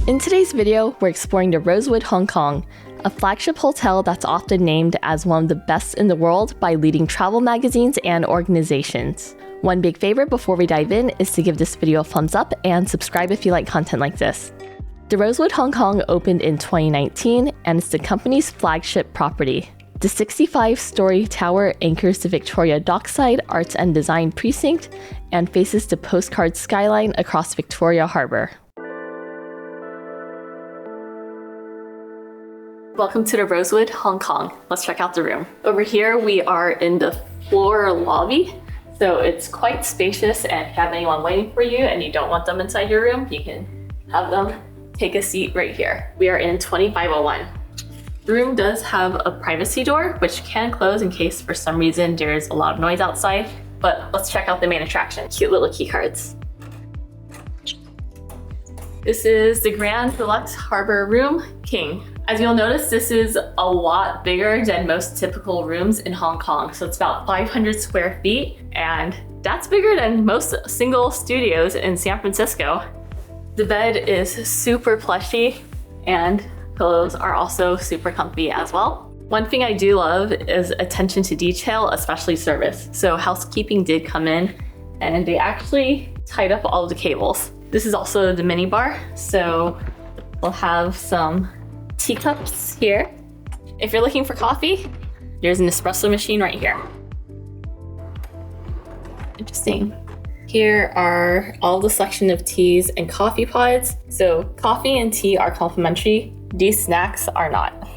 In today's video, we're exploring the Rosewood Hong Kong, a flagship hotel that's often named as one of the best in the world by leading travel magazines and organizations. One big favor before we dive in is to give this video a thumbs up and subscribe if you like content like this. The Rosewood Hong Kong opened in 2019 and it's the company's flagship property. The 65-story tower anchors the Victoria Dockside Arts and Design Precinct and faces the postcard skyline across Victoria Harbour. Welcome to the Rosewood Hong Kong. Let's check out the room. Over here we are in the floor lobby. So it's quite spacious, and if you have anyone waiting for you and you don't want them inside your room, you can have them take a seat right here. We are in 2501. The room does have a privacy door, which can close in case for some reason there's a lot of noise outside, but let's check out the main attraction. Cute little key cards. This is the Grand Deluxe Harbor Room King. As you'll notice, this is a lot bigger than most typical rooms in Hong Kong. So it's about 500 square feet, and that's bigger than most single studios in San Francisco. The bed is super plushy, and pillows are also super comfy as well. One thing I do love is attention to detail, especially service. So housekeeping did come in, and they actually tied up all of the cables. This is also the mini bar, so we'll have some teacups here. If you're looking for coffee, there's an espresso machine right here. Interesting. Here are all the selection of teas and coffee pods. So coffee and tea are complimentary. These snacks are not.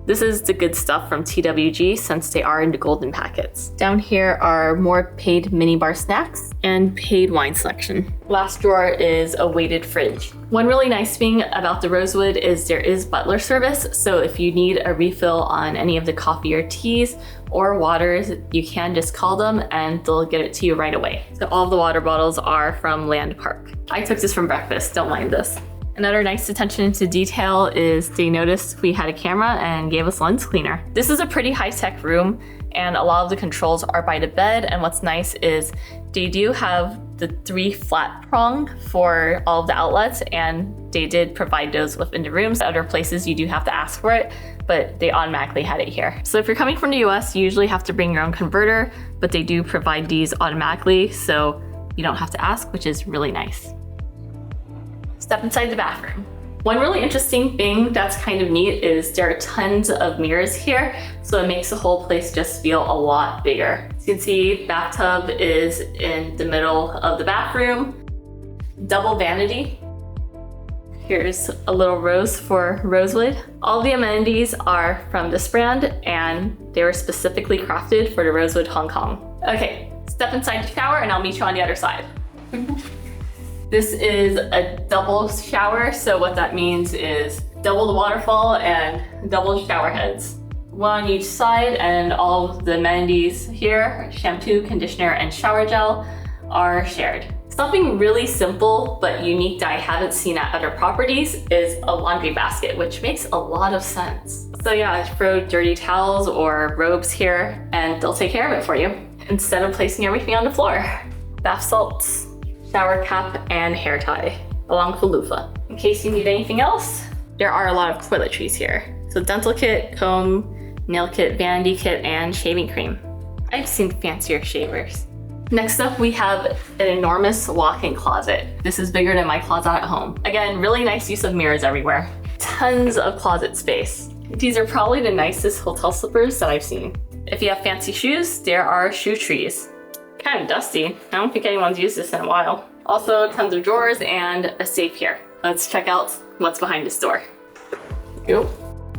This is the good stuff from TWG since they are in the golden packets. Down here are more paid minibar snacks and paid wine selection. Last drawer is a weighted fridge. One really nice thing about the Rosewood is there is butler service. So if you need a refill on any of the coffee or teas or waters, you can just call them and they'll get it to you right away. So all of the water bottles are from Land Park. I took this from breakfast, don't mind this. Another nice attention to detail is they noticed we had a camera and gave us lens cleaner. This is a pretty high-tech room, and a lot of the controls are by the bed, and what's nice is they do have the 3 flat prong for all of the outlets, and they did provide those within the rooms. Other places you do have to ask for it, but they automatically had it here. So if you're coming from the US, you usually have to bring your own converter, but they do provide these automatically, so you don't have to ask, which is really nice. Step inside the bathroom. One really interesting thing that's kind of neat is there are tons of mirrors here, so it makes the whole place just feel a lot bigger. As you can see, bathtub is in the middle of the bathroom. Double vanity. Here's a little rose for Rosewood. All the amenities are from this brand, and they were specifically crafted for the Rosewood Hong Kong. Okay, step inside the shower and I'll meet you on the other side. This is a double shower, so what that means is double the waterfall and double shower heads. One on each side, and all of the amenities here, shampoo, conditioner, and shower gel, are shared. Something really simple but unique that I haven't seen at other properties is a laundry basket, which makes a lot of sense. So yeah, throw dirty towels or robes here and they'll take care of it for you instead of placing everything on the floor. Bath salts, shower cap, and hair tie, along with a loofah. In case you need anything else, there are a lot of toiletries here. So dental kit, comb, nail kit, vanity kit, and shaving cream. I've seen fancier shavers. Next up, we have an enormous walk-in closet. This is bigger than my closet at home. Again, really nice use of mirrors everywhere. Tons of closet space. These are probably the nicest hotel slippers that I've seen. If you have fancy shoes, there are shoe trees. Kind of dusty. I don't think anyone's used this in a while. Also, tons of drawers and a safe here. Let's check out what's behind this door. Yep.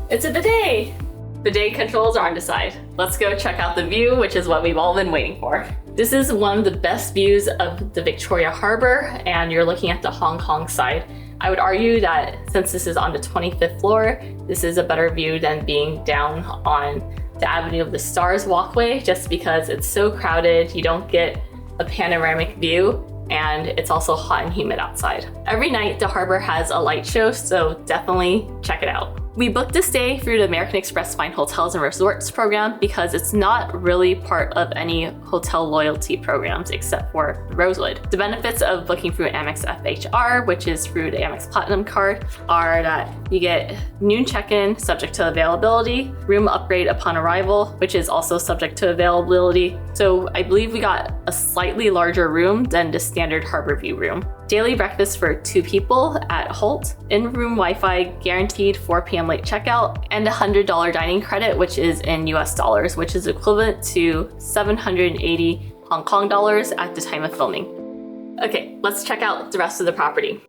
It's a bidet! Bidet controls are on the side. Let's go check out the view, which is what we've all been waiting for. This is one of the best views of the Victoria Harbour, and you're looking at the Hong Kong side. I would argue that since this is on the 25th floor, this is a better view than being down on the Avenue of the Stars walkway, just because it's so crowded, you don't get a panoramic view, and it's also hot and humid outside. Every night the harbor has a light show, so definitely check it out. We booked a stay through the American Express Fine Hotels and Resorts program because it's not really part of any hotel loyalty programs except for Rosewood. The benefits of booking through Amex FHR, which is through the Amex Platinum Card, are that you get noon check-in subject to availability, room upgrade upon arrival, which is also subject to availability. So I believe we got a slightly larger room than the standard Harborview room. Daily breakfast for 2 people at Holt, in-room Wi-Fi, guaranteed 4 p.m. late checkout, and a $100 dining credit, which is in US dollars, which is equivalent to 780 Hong Kong dollars at the time of filming. Okay, let's check out the rest of the property.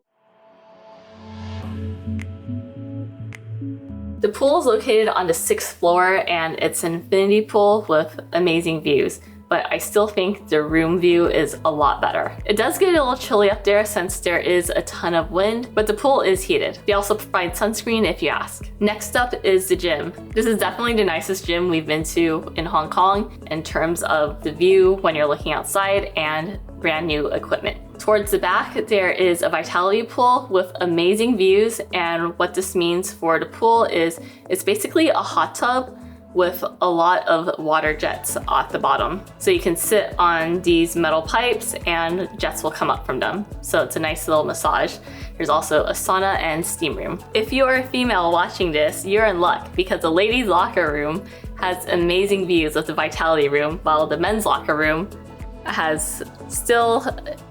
The pool is located on the 6th floor and it's an infinity pool with amazing views. But I still think the room view is a lot better. It does get a little chilly up there since there is a ton of wind, but the pool is heated. They also provide sunscreen if you ask. Next up is the gym. This is definitely the nicest gym we've been to in Hong Kong in terms of the view when you're looking outside and brand new equipment. Towards the back, there is a vitality pool with amazing views, and what this means for the pool is it's basically a hot tub with a lot of water jets at the bottom. So you can sit on these metal pipes and jets will come up from them. So it's a nice little massage. There's also a sauna and steam room. If you are a female watching this, you're in luck because the ladies' locker room has amazing views of the vitality room, while the men's locker room has still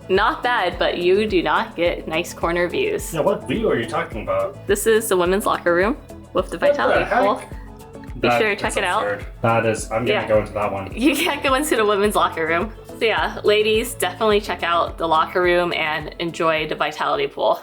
not bad, but you do not get nice corner views. Yeah, what view are you talking about? This is the women's locker room with the vitality pool. Be sure to check it out. That is, I'm gonna go into that one. You can't go into the women's locker room. So yeah, ladies, definitely check out the locker room and enjoy the vitality pool.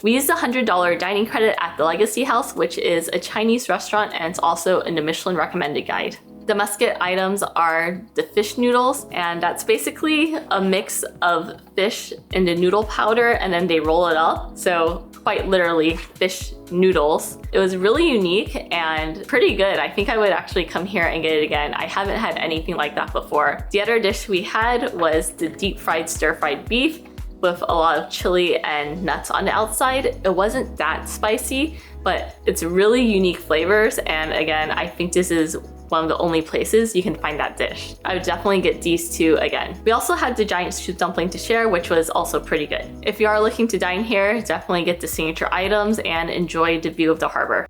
We used a $100 dining credit at the Legacy House, which is a Chinese restaurant and it's also in the Michelin recommended guide. The must-get items are the fish noodles, and that's basically a mix of fish in the noodle powder and then they roll it up. So quite literally fish noodles. It was really unique and pretty good. I think I would actually come here and get it again. I haven't had anything like that before. The other dish we had was the deep fried stir-fried beef with a lot of chili and nuts on the outside. It wasn't that spicy, but it's really unique flavors. And again, I think this is one of the only places you can find that dish. I would definitely get these 2 again. We also had the giant soup dumpling to share, which was also pretty good. If you are looking to dine here, definitely get the signature items and enjoy the view of the harbor.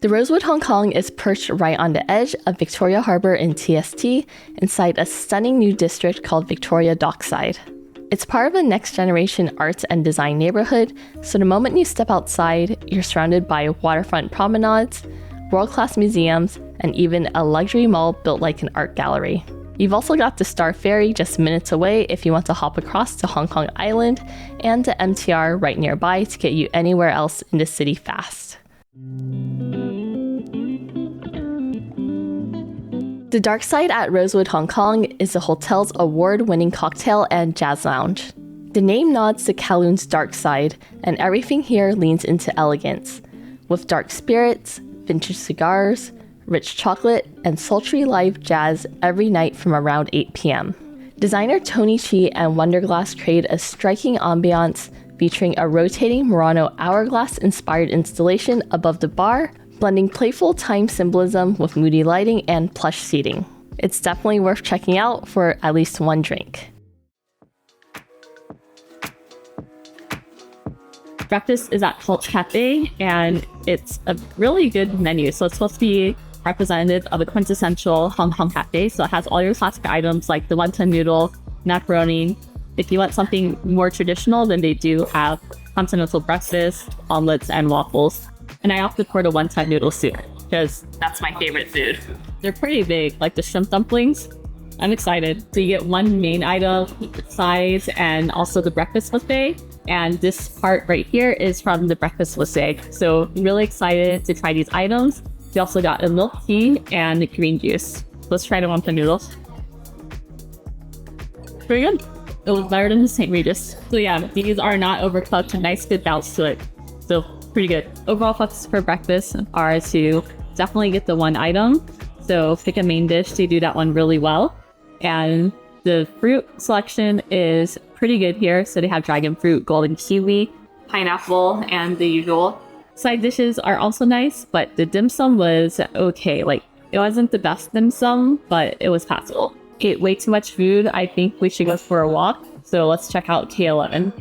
The Rosewood Hong Kong is perched right on the edge of Victoria Harbour in TST, inside a stunning new district called Victoria Dockside. It's part of a next-generation arts and design neighborhood, so the moment you step outside, you're surrounded by waterfront promenades, world-class museums, and even a luxury mall built like an art gallery. You've also got the Star Ferry just minutes away if you want to hop across to Hong Kong Island, and the MTR right nearby to get you anywhere else in the city fast. The DarkSide at Rosewood Hong Kong is the hotel's award-winning cocktail and jazz lounge. The name nods to Kowloon's DarkSide, and everything here leans into elegance, with dark spirits, vintage cigars, rich chocolate, and sultry live jazz every night from around 8 p.m. Designer Tony Chi and Wonderglass create a striking ambiance featuring a rotating Murano hourglass-inspired installation above the bar, blending playful time symbolism with moody lighting and plush seating. It's definitely worth checking out for at least one drink. Breakfast is at Holt Café, and it's a really good menu. So it's supposed to be representative of a quintessential Hong Kong cafe. So it has all your classic items like the wonton noodle, macaroni. If you want something more traditional, then they do have continental breakfast, omelets, and waffles. And I opted for the wonton noodle soup because that's my favorite food. They're pretty big, like the shrimp dumplings. I'm excited. So you get one main item, sides, and also the breakfast buffet. And this part right here is from the breakfast buffet. So really excited to try these items. We also got a milk tea and green juice. Let's try the wonton noodles. Pretty good. It was better than the St. Regis. So yeah, these are not overcooked, a nice good bounce to it. So pretty good. Overall thoughts for breakfast are to definitely get the one item. So pick a main dish to do that one really well. And The fruit selection is pretty good here. So they have dragon fruit, golden kiwi, pineapple, and the usual. Side dishes are also nice, but the dim sum was okay. Like, it wasn't the best dim sum, but it was passable. Ate way too much food. I think we should go for a walk. So let's check out K11.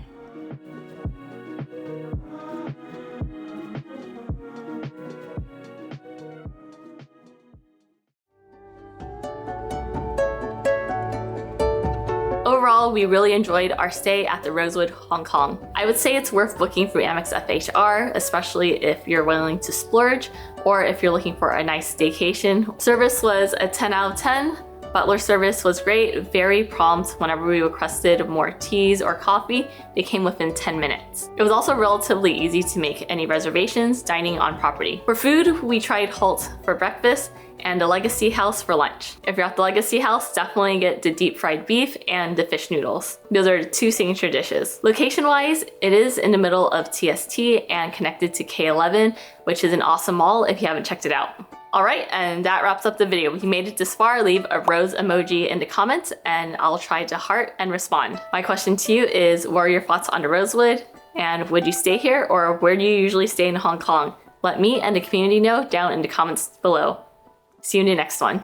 Overall, we really enjoyed our stay at the Rosewood Hong Kong. I would say it's worth booking through Amex FHR, especially if you're willing to splurge or if you're looking for a nice staycation. Service was a 10 out of 10. Butler service was great, very prompt. Whenever we requested more teas or coffee, they came within 10 minutes. It was also relatively easy to make any reservations dining on property. For food, we tried Holt for breakfast and the Legacy House for lunch. If you're at the Legacy House, definitely get the deep fried beef and the fish noodles. Those are two signature dishes. Location-wise, it is in the middle of TST and connected to K11, which is an awesome mall if you haven't checked it out. Alright, and that wraps up the video. If you made it this far, leave a rose emoji in the comments and I'll try to heart and respond. My question to you is, what are your thoughts on the Rosewood? And would you stay here, or where do you usually stay in Hong Kong? Let me and the community know down in the comments below. See you in the next one.